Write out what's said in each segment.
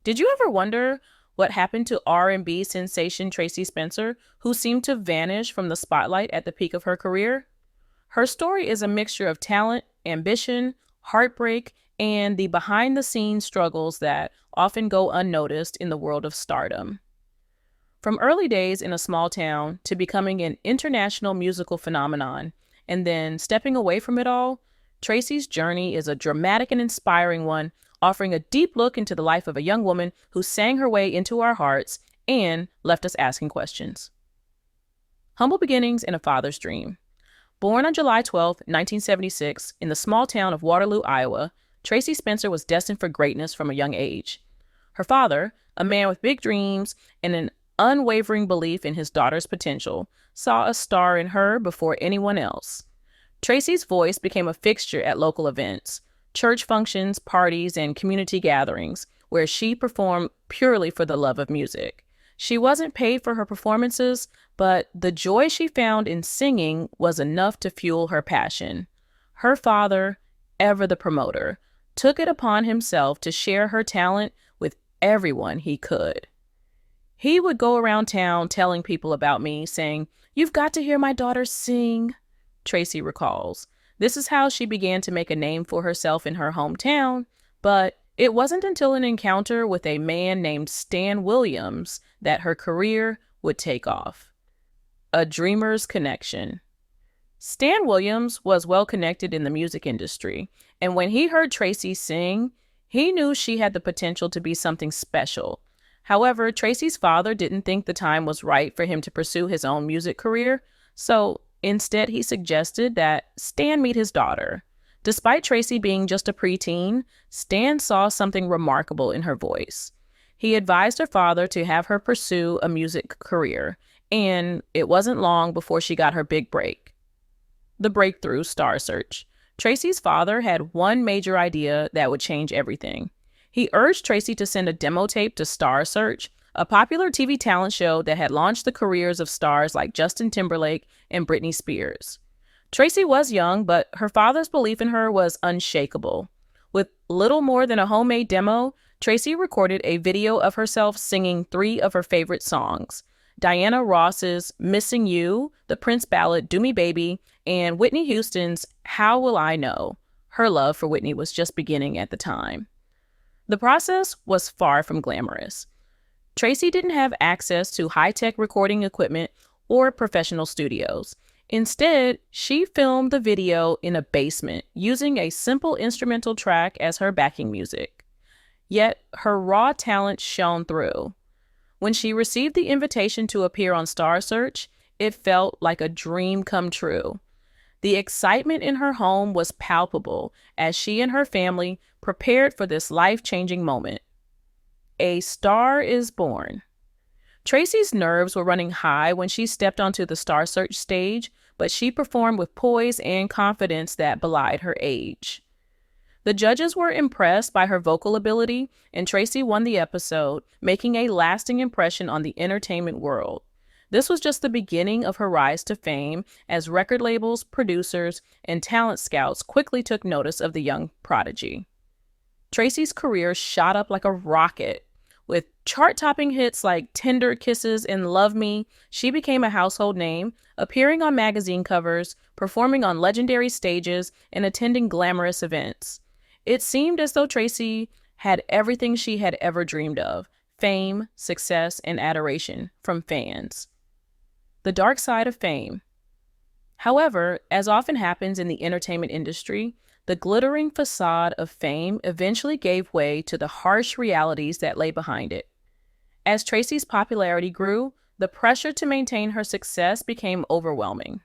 Did you ever wonder what happened to R&B sensation Tracie Spencer, who seemed to vanish from the spotlight at the peak of her career? Her story is a mixture of talent, ambition, heartbreak, and the behind-the-scenes struggles that often go unnoticed in the world of stardom. From early days in a small town to becoming an international musical phenomenon, and then stepping away from it all, Tracie's journey is a dramatic and inspiring one, offering a deep look into the life of a young woman who sang her way into our hearts and left us asking questions. Humble beginnings and a father's dream. Born on July 12, 1976, in the small town of Waterloo, Iowa, Tracie Spencer was destined for greatness from a young age. Her father, a man with big dreams and an unwavering belief in his daughter's potential, saw a star in her before anyone else. Tracie's voice became a fixture at local events, church functions, parties, and community gatherings, where she performed purely for the love of music. She wasn't paid for her performances, but the joy she found in singing was enough to fuel her passion. Her father, ever the promoter, took it upon himself to share her talent with everyone he could. He would go around town telling people about me, saying, "You've got to hear my daughter sing," Tracie recalls. This is how she began to make a name for herself in her hometown, but it wasn't until an encounter with a man named Stan Williams that her career would take off. A dreamer's connection. Stan Williams was well connected in the music industry, and when he heard Tracie sing, he knew she had the potential to be something special. However, Tracie's father didn't think the time was right for him to pursue his own music career, so instead he suggested that Stan meet his daughter. Despite Tracie being just a preteen, Stan saw something remarkable in her voice. He advised her father to have her pursue a music career, and it wasn't long before she got her big break. The breakthrough Star Search. Tracie's father had one major idea that would change everything. He urged Tracie to send a demo tape to Star Search, a popular TV talent show that had launched the careers of stars like Justin Timberlake and Britney Spears. Tracie was young, but her father's belief in her was unshakable. With little more than a homemade demo, Tracie recorded a video of herself singing three of her favorite songs: Diana Ross's Missing You, the Prince ballad Do Me Baby, and Whitney Houston's How Will I Know. Her love for Whitney was just beginning at the time. The process was far from glamorous. Tracie didn't have access to high-tech recording equipment or professional studios. Instead, she filmed the video in a basement using a simple instrumental track as her backing music. Yet, her raw talent shone through. When she received the invitation to appear on Star Search, it felt like a dream come true. The excitement in her home was palpable as she and her family prepared for this life-changing moment. A star is born. Tracie's nerves were running high when she stepped onto the Star Search stage, but she performed with poise and confidence that belied her age. The judges were impressed by her vocal ability, and Tracie won the episode, making a lasting impression on the entertainment world. This was just the beginning of her rise to fame as record labels, producers, and talent scouts quickly took notice of the young prodigy. Tracie's career shot up like a rocket. With chart-topping hits like Tender Kisses and Love Me, she became a household name, appearing on magazine covers, performing on legendary stages, and attending glamorous events. It seemed as though Tracie had everything she had ever dreamed of: fame, success, and adoration from fans. The dark side of fame. However, as often happens in the entertainment industry, the glittering facade of fame eventually gave way to the harsh realities that lay behind it. As Tracie's popularity grew, the pressure to maintain her success became overwhelming.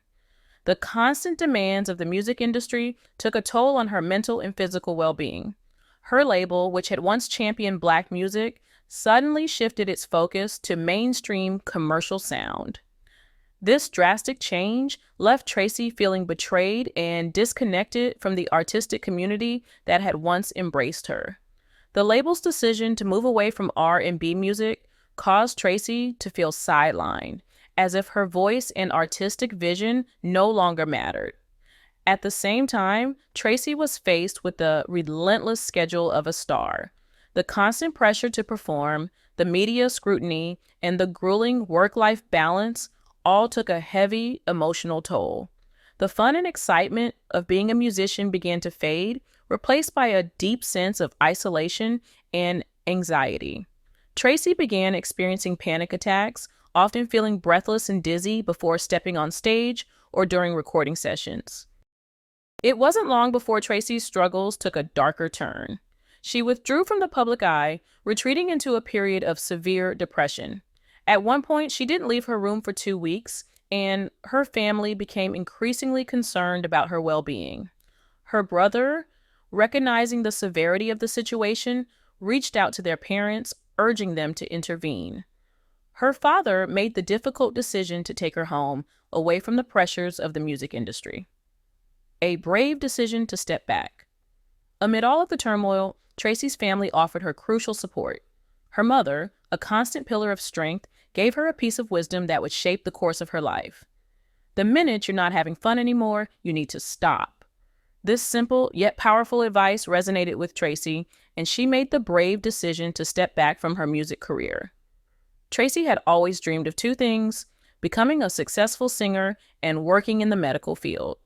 The constant demands of the music industry took a toll on her mental and physical well-being. Her label, which had once championed Black music, suddenly shifted its focus to mainstream commercial sound. This drastic change left Tracie feeling betrayed and disconnected from the artistic community that had once embraced her. The label's decision to move away from R&B music caused Tracie to feel sidelined, as if her voice and artistic vision no longer mattered. At the same time, Tracie was faced with the relentless schedule of a star. The constant pressure to perform, the media scrutiny, and the grueling work-life balance all took a heavy emotional toll. The fun and excitement of being a musician began to fade, replaced by a deep sense of isolation and anxiety. Tracie began experiencing panic attacks, often feeling breathless and dizzy before stepping on stage or during recording sessions. It wasn't long before Tracie's struggles took a darker turn. She withdrew from the public eye, retreating into a period of severe depression. At one point, she didn't leave her room for 2 weeks, and her family became increasingly concerned about her well-being. Her brother, recognizing the severity of the situation, reached out to their parents, urging them to intervene. Her father made the difficult decision to take her home, away from the pressures of the music industry. A brave decision to step back. Amid all of the turmoil, Tracie's family offered her crucial support. Her mother, a constant pillar of strength, gave her a piece of wisdom that would shape the course of her life. The minute you're not having fun anymore, you need to stop. This simple yet powerful advice resonated with Tracie, and she made the brave decision to step back from her music career. Tracie had always dreamed of two things: becoming a successful singer and working in the medical field.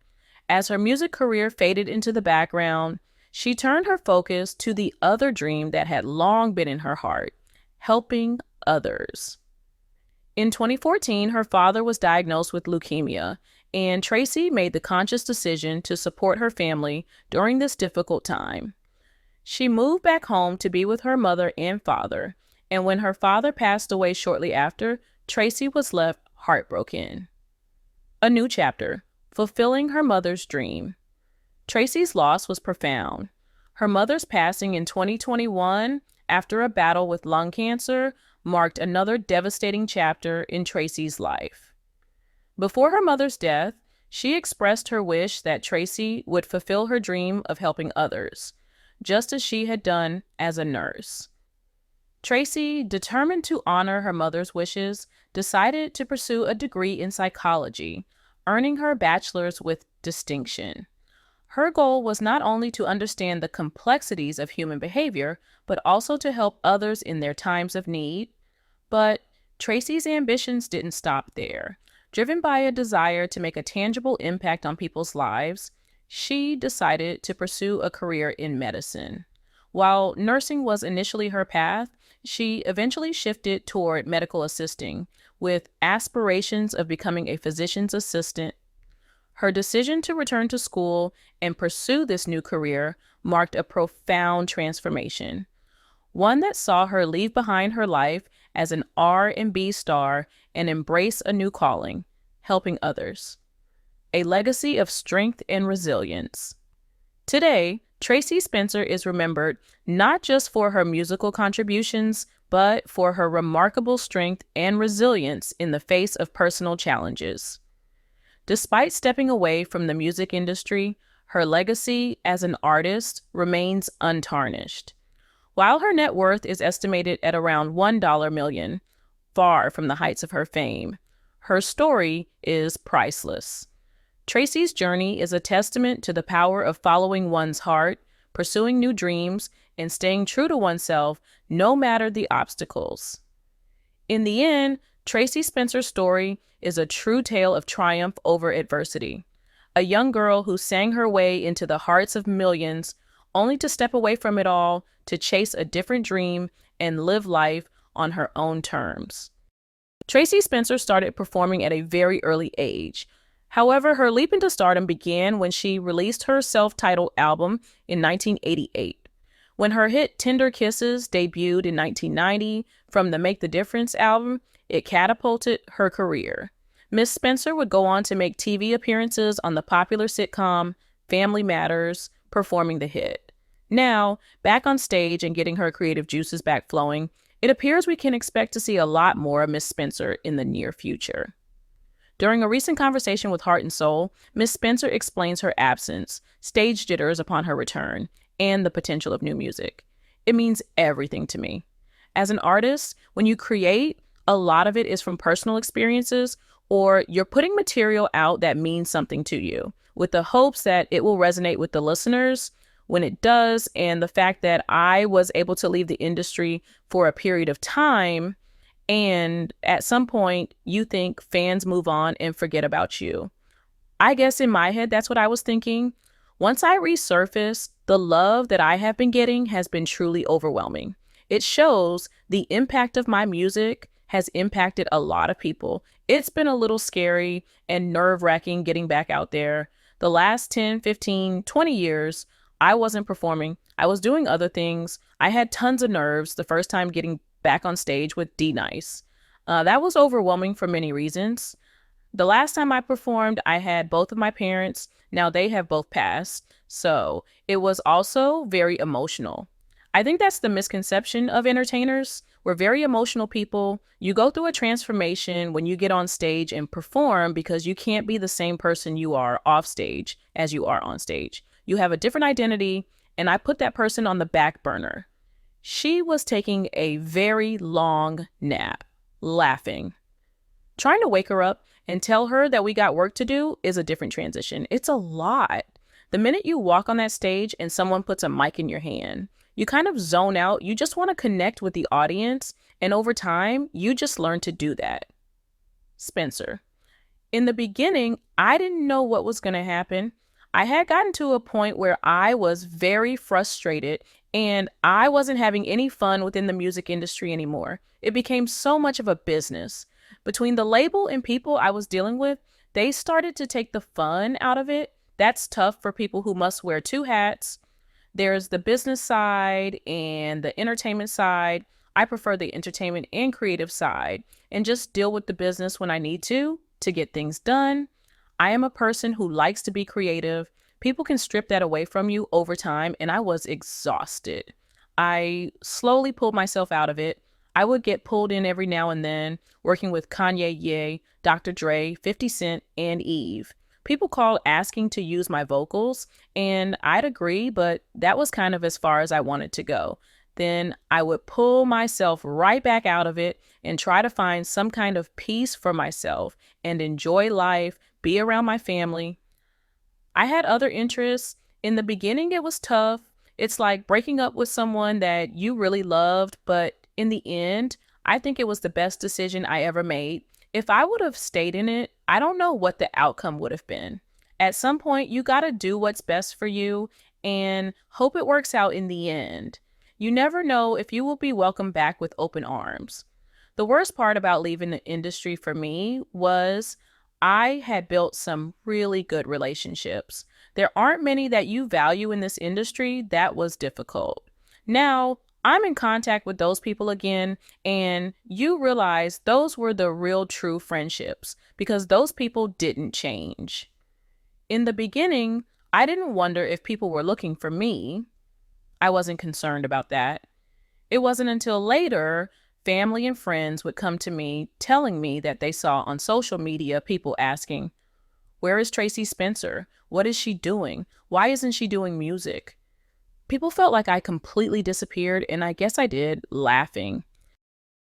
As her music career faded into the background, she turned her focus to the other dream that had long been in her heart: helping others. In 2014, her father was diagnosed with leukemia, and Tracie made the conscious decision to support her family during this difficult time. She moved back home to be with her mother and father, and when her father passed away shortly after, Tracie was left heartbroken. A new chapter, fulfilling her mother's dream. Tracie's loss was profound. Her mother's passing in 2021, after a battle with lung cancer, marked another devastating chapter in Tracie's life. Before her mother's death, she expressed her wish that Tracie would fulfill her dream of helping others, just as she had done as a nurse. Tracie, determined to honor her mother's wishes, decided to pursue a degree in psychology, earning her bachelor's with distinction. Her goal was not only to understand the complexities of human behavior, but also to help others in their times of need. But Tracie's ambitions didn't stop there. Driven by a desire to make a tangible impact on people's lives, she decided to pursue a career in medicine. While nursing was initially her path, she eventually shifted toward medical assisting, with aspirations of becoming a physician's assistant. Her decision to return to school and pursue this new career marked a profound transformation, one that saw her leave behind her life as an R&B star and embrace a new calling: helping others. A legacy of strength and resilience. Today, Tracie Spencer is remembered not just for her musical contributions, but for her remarkable strength and resilience in the face of personal challenges. Despite stepping away from the music industry, her legacy as an artist remains untarnished. While her net worth is estimated at around $1 million, far from the heights of her fame, her story is priceless. Tracie's journey is a testament to the power of following one's heart, pursuing new dreams, and staying true to oneself no matter the obstacles. In the end, Tracie Spencer's story is a true tale of triumph over adversity. A young girl who sang her way into the hearts of millions, only to step away from it all to chase a different dream and live life on her own terms. Tracie Spencer started performing at a very early age. However, her leap into stardom began when she released her self-titled album in 1988. When her hit Tender Kisses debuted in 1990 from the Make the Difference album, it catapulted her career. Miss Spencer would go on to make TV appearances on the popular sitcom Family Matters, performing the hit. Now, back on stage and getting her creative juices back flowing, it appears we can expect to see a lot more of Miss Spencer in the near future. During a recent conversation with Heart and Soul, Miss Spencer explains her absence, stage jitters upon her return, and the potential of new music. It means everything to me. As an artist, when you create, a lot of it is from personal experiences, or you're putting material out that means something to you, with the hopes that it will resonate with the listeners, when it does, and the fact that I was able to leave the industry for a period of time. And at some point, you think fans move on and forget about you. I guess in my head, that's what I was thinking. Once I resurfaced, the love that I have been getting has been truly overwhelming. It shows the impact of my music has impacted a lot of people. It's been a little scary and nerve wracking getting back out there. The last 10, 15, 20 years, I wasn't performing. I was doing other things. I had tons of nerves the first time getting back on stage with D Nice. That was overwhelming for many reasons. The last time I performed, I had both of my parents. Now they have both passed. So it was also very emotional. I think that's the misconception of entertainers. We're very emotional people. You go through a transformation when you get on stage and perform because you can't be the same person you are off stage as you are on stage. You have a different identity, and I put that person on the back burner. She was taking a very long nap, laughing. Trying to wake her up and tell her that we got work to do is a different transition. It's a lot. The minute you walk on that stage and someone puts a mic in your hand, you kind of zone out. You just want to connect with the audience. And over time, you just learn to do that. Spencer. In the beginning, I didn't know what was going to happen. I had gotten to a point where I was very frustrated and I wasn't having any fun within the music industry anymore. It became so much of a business. Between the label and people I was dealing with, they started to take the fun out of it. That's tough for people who must wear two hats. There's the business side and the entertainment side. I prefer the entertainment and creative side and just deal with the business when I need to get things done. I am a person who likes to be creative. People can strip that away from you over time, and I was exhausted. I slowly pulled myself out of it. I would get pulled in every now and then, working with Kanye, Ye, Dr. Dre, 50 Cent, and Eve. People called asking to use my vocals, and I'd agree, but that was kind of as far as I wanted to go. Then I would pull myself right back out of it and try to find some kind of peace for myself and enjoy life, be around my family. I had other interests. In the beginning, it was tough. It's like breaking up with someone that you really loved, but in the end, I think it was the best decision I ever made. If I would have stayed in it, I don't know what the outcome would have been. At some point, you got to do what's best for you and hope it works out in the end. You never know if you will be welcomed back with open arms. The worst part about leaving the industry for me was I had built some really good relationships. There aren't many that you value in this industry. That was difficult. Now, I'm in contact with those people again, and you realize those were the real true friendships because those people didn't change. In the beginning, I didn't wonder if people were looking for me. I wasn't concerned about that. It wasn't until later family and friends would come to me telling me that they saw on social media people asking, "Where is Tracie Spencer? What is she doing? Why isn't she doing music?" People felt like I completely disappeared, and I guess I did, laughing.